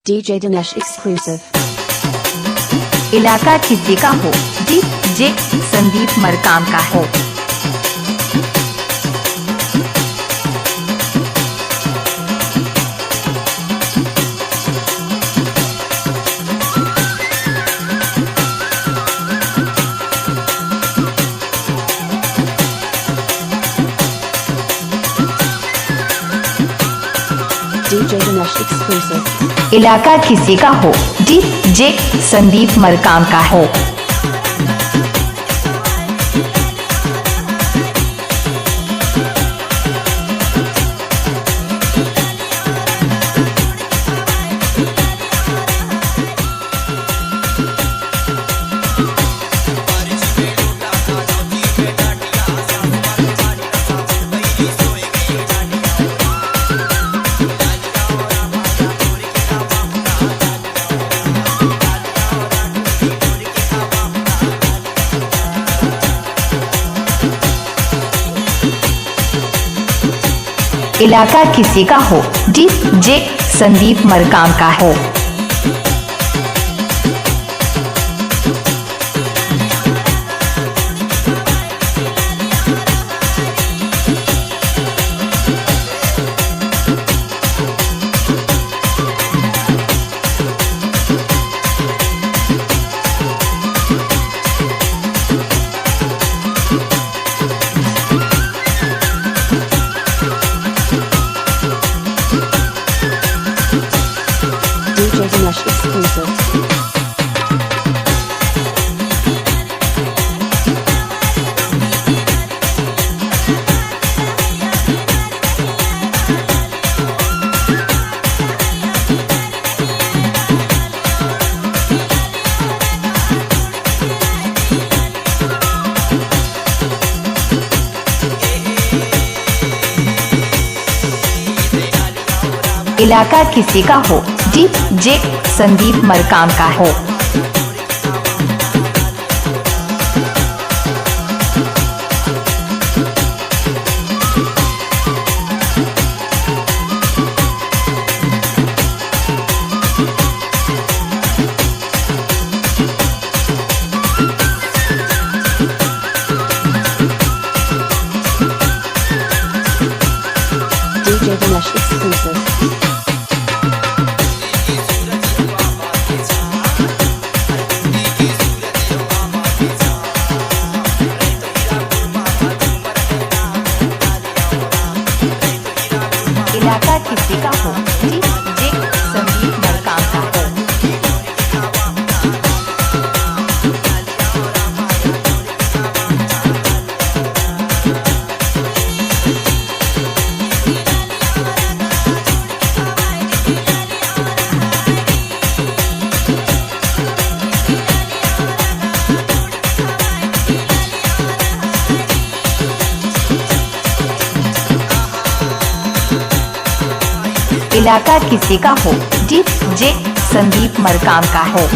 DJ Dinesh exclusive. इलाका किसी का हो, डीजे संदीप मरकाम का हो। DJ Dinesh exclusive. इलाका किसी का हो, डीजे संदीप मरकाम का हो। इलाका किसी का हो, डीजे संदीप मरकाम का हो। DJ Dinesh exclusive. इलाका किसी का हो, डीजे संदीप मरकाम का हो। DJ Dinesh exclusive. इलाका किसी का हो, डीजे संदीप मरकाम का हो। इलाका किसी का हो, डीजे संदीप मरकाम का हो।